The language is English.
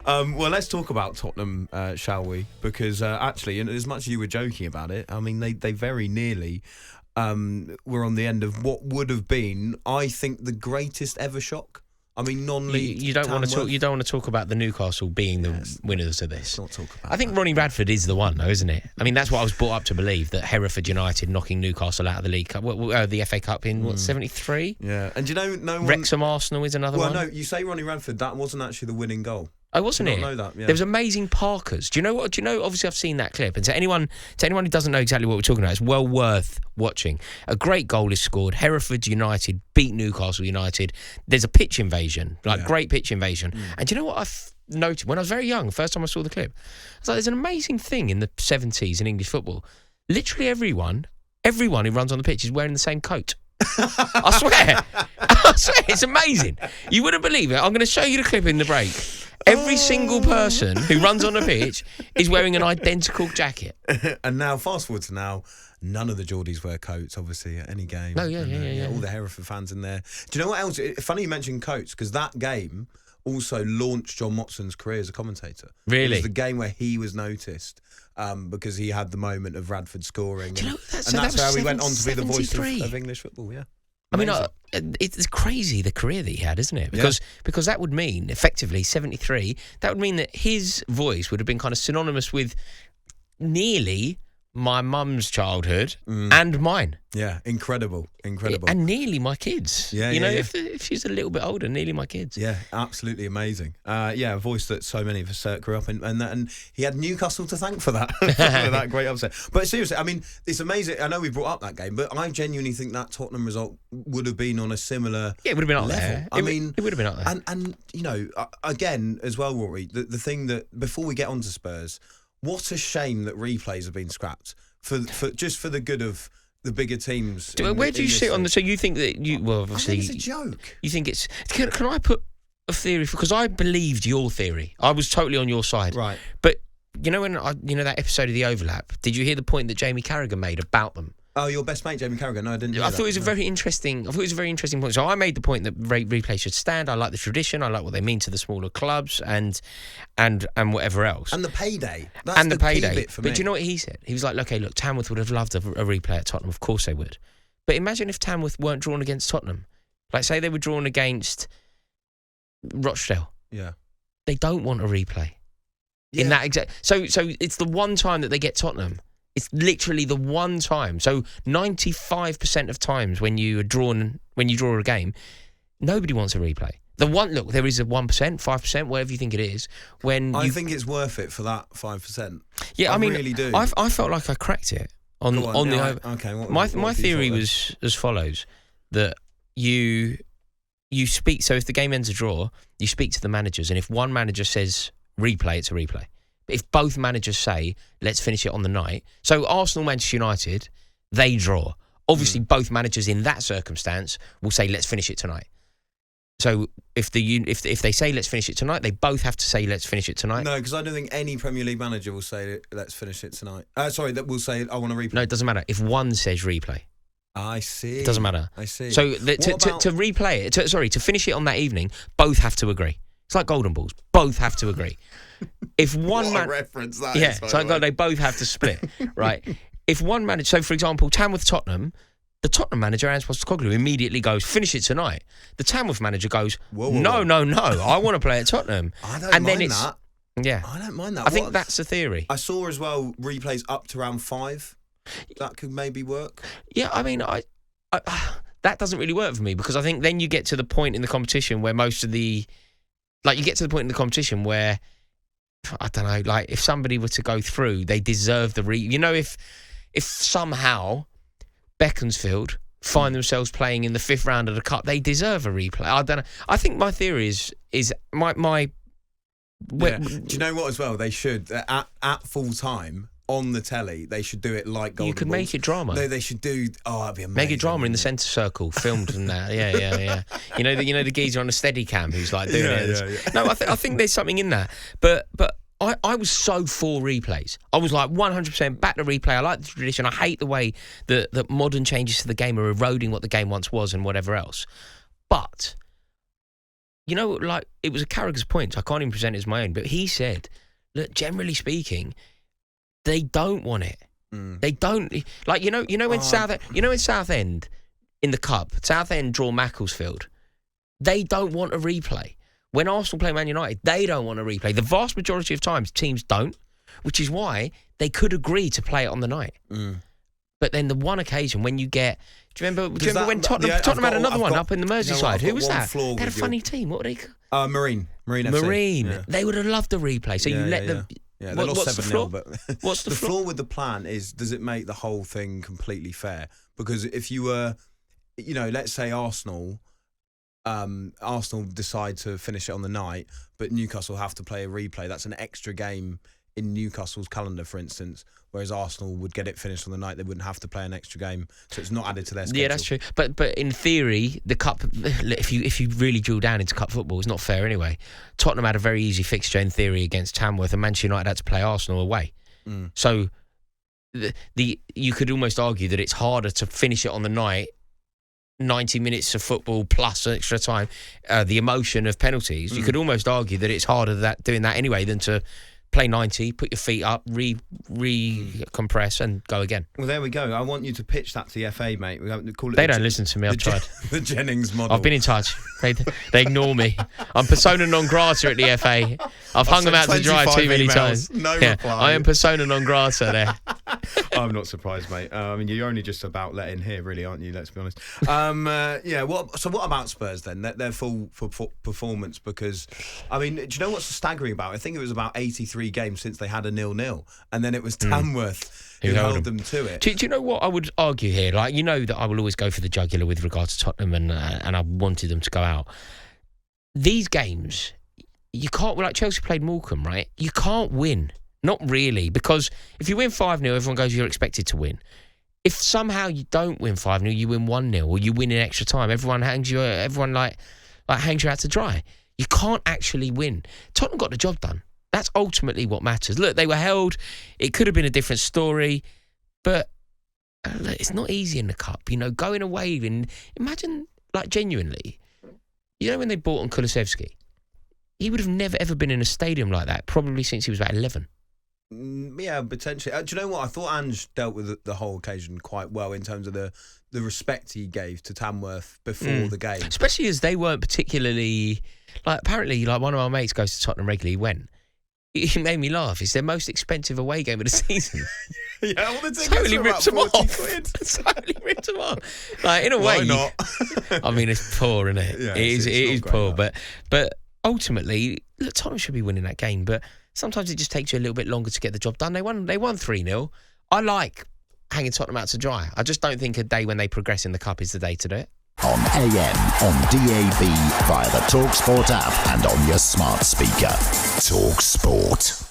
Well, let's talk about Tottenham, shall we? Because actually, and as much as you were joking about it, I mean, they very nearly were on the end of what would have been, I think, the greatest ever shock. I mean, non-league. You don't want to talk. You don't want to talk about the Newcastle being the winners of this. Let's not talk about I think Ronnie Radford is the one, though, isn't it? I mean, that's what I was brought up to believe, that Hereford United knocking Newcastle out of the League Cup, the FA Cup in 73. Yeah, and do you know no one? Wrexham Arsenal is another one. Well, no, you say Ronnie Radford. That wasn't actually the winning goal. Oh, wasn't it? I know that. Yeah. There was amazing Parkers. Do you know what? Do you know? Obviously, I've seen that clip, and to anyone who doesn't know exactly what we're talking about, it's well worth watching. A great goal is scored. Hereford United beat Newcastle United. There's a pitch invasion, great pitch invasion. And do you know what I've noticed when I was very young? The first time I saw the clip, I was like, "There's an amazing thing in the 70s in English football. Literally everyone who runs on the pitch is wearing the same coat." I swear, it's amazing. You wouldn't believe it. I'm going to show you the clip in the break. Every single person who runs on the pitch is wearing an identical jacket. And now, fast forward to now, none of the Geordies wear coats, obviously, at any game. No, yeah. All the Hereford fans in there. Do you know what else? Funny you mentioned coats, because that game also launched John Watson's career as a commentator. Really? It was the game where he was noticed because he had the moment of Radford scoring. Do you know, that's how he went on to be the voice of English football, yeah. I mean, it's crazy the career that he had, isn't it? Because that would mean, effectively, 73, that would mean that his voice would have been kind of synonymous with nearly my mum's childhood and mine. Yeah, incredible. And nearly my kids. Yeah, if she's a little bit older, nearly my kids. Yeah, absolutely amazing. A voice that so many of us grew up in, and he had Newcastle to thank for that, for that great upset. But seriously, I mean, it's amazing. I know we brought up that game, but I genuinely think that Tottenham result would have been on a similar it would have been up level. there. I mean, it would have been up there. And you know, again, as well, Rory, the thing that, before we get on to Spurs, what a shame that replays have been scrapped for just for the good of the bigger teams. Where do you sit on the? So you think that obviously, I think it's a joke. You think it's? Can I put a theory? Because I believed your theory. I was totally on your side. Right. But you know that episode of The Overlap. Did you hear the point that Jamie Carragher made about them? Oh, your best mate, Jamie Carragher. No, I didn't. I thought it was a very interesting point. So I made the point that replay should stand. I like the tradition. I like what they mean to the smaller clubs and whatever else. And the payday. That's the payday key bit for me. But do you know what he said? He was like, okay, look, Tamworth would have loved a replay at Tottenham. Of course they would. But imagine if Tamworth weren't drawn against Tottenham. Like, say they were drawn against Rochdale. Yeah. They don't want a replay. Yeah. In that exact. So it's the one time that they get Tottenham. It's literally the one time. So 95% of times when you draw a game, nobody wants a replay. There is a 1%, 5%, whatever you think it is. I think it's worth it for that 5%. Yeah, I mean, really do. I felt like I cracked it on the. Okay. My theory was as follows: that you speak. So if the game ends a draw, you speak to the managers, and if one manager says replay, it's a replay. If both managers say, let's finish it on the night. So Arsenal, Manchester United, they draw. Obviously, both managers in that circumstance will say, let's finish it tonight. So if they say, let's finish it tonight, they both have to say, let's finish it tonight. No, because I don't think any Premier League manager will say, let's finish it tonight. That will say, I want to replay. No, it doesn't matter. If one says replay. I see. It doesn't matter. I see. So to replay it, to finish it on that evening, both have to agree. It's like golden balls. Both have to agree. If one reference that yeah, is, so they both have to split, right? If one manager, so for example, Tamworth Tottenham, the Tottenham manager, Ange Postecoglou, immediately goes, finish it tonight. The Tamworth manager goes, whoa. No, I want to play at Tottenham. I don't mind that. Yeah. I don't mind that. I think that's the theory. I saw as well replays up to round 5. That could maybe work. Yeah, I mean, I that doesn't really work for me, because I think then you get to the point in the competition where where, I don't know, like if somebody were to go through, they deserve the if somehow Beaconsfield find themselves playing in the 5th round of the cup, they deserve a replay. I don't know. I think my theory is my. Yeah. Do you know what as well? They should at full time on the telly. They should do it like Golden You could Balls. make it drama. No, they should do. Oh, that'd be amazing. Make it drama in the centre circle, filmed and that. Yeah. You know the geezer on the Steadicam who's like doing it. Yeah. No, I think there's something in that. But I was so for replays. I was like 100% back to replay. I like the tradition. I hate the way that modern changes to the game are eroding what the game once was and whatever else. But like it was a Carragher's point. So I can't even present it as my own, but he said, look, generally speaking, they don't want it. They don't like when Southend in the cup, Southend draw Macclesfield. They don't want a replay. When Arsenal play Man United, they don't want a replay. The vast majority of times, teams don't, which is why they could agree to play it on the night. But then the one occasion when you get... Do you remember when Tottenham had another one up in the Merseyside? Who was that? They had a funny team. What were they called? Marine FC. Marine. Yeah. They would have loved the replay. So you let them... Yeah, they lost 7-0. But what's the flaw with the plan is, does it make the whole thing completely fair? Because if you were, let's say Arsenal decide to finish it on the night, but Newcastle have to play a replay. That's an extra game in Newcastle's calendar, for instance, whereas Arsenal would get it finished on the night. They wouldn't have to play an extra game, so it's not added to their schedule. Yeah, that's true. But in theory, the cup, if you really drill down into cup football, it's not fair anyway. Tottenham had a very easy fixture in theory against Tamworth, and Manchester United had to play Arsenal away. So you could almost argue that it's harder to finish it on the night, 90 minutes of football plus extra time, the emotion of penalties. You could almost argue that it's harder doing that anyway than to play 90, put your feet up, compress and go again. Well, there we go. I want you to pitch that to the FA, mate. They don't listen to me. I've tried. The Jennings model. I've been in touch. They ignore me. I'm persona non grata at the FA. I've hung them out to dry too many times. No reply. I am persona non grata there. I'm not surprised, mate. You're only just about let in here, really, aren't you? Let's be honest. So what about Spurs then? Their full performance? Because, do you know what's staggering about it? I think it was about 83 games since they had a 0-0, and then it was Tamworth who held them to it. Do you know what I would argue here? Like, that I will always go for the jugular with regard to Tottenham, and I wanted them to go out. These games, you can't. Like Chelsea played Morecambe, right? You can't win. Not really, because if you win 5-0, everyone goes, you're expected to win. If somehow you don't win 5-0, you win 1-0, or you win in extra time, everyone hangs you out to dry. You can't actually win. Tottenham got the job done. That's ultimately what matters. Look, they were held. It could have been a different story, but look, it's not easy in the cup. Going away and imagine, genuinely, when they bought on Kulusevski, he would have never ever been in a stadium like that, probably since he was about 11. Yeah, potentially. Do you know what? I thought Ange dealt with the whole occasion quite well in terms of the respect he gave to Tamworth before the game. Especially as they weren't particularly... apparently, one of our mates goes to Tottenham regularly. He went. It made me laugh. It's their most expensive away game of the season. Yeah, all the tickets totally are ripped about 40 off. quid. Totally ripped them off. In a way... Why not? It's poor, isn't it? Yeah, it is poor. Enough. But ultimately, look, Tottenham should be winning that game, but sometimes it just takes you a little bit longer to get the job done. They won 3-0. I like hanging Tottenham out to dry. I just don't think a day when they progress in the cup is the day to do it. On AM, on DAB, via the talkSPORT app and on your smart speaker. talkSPORT.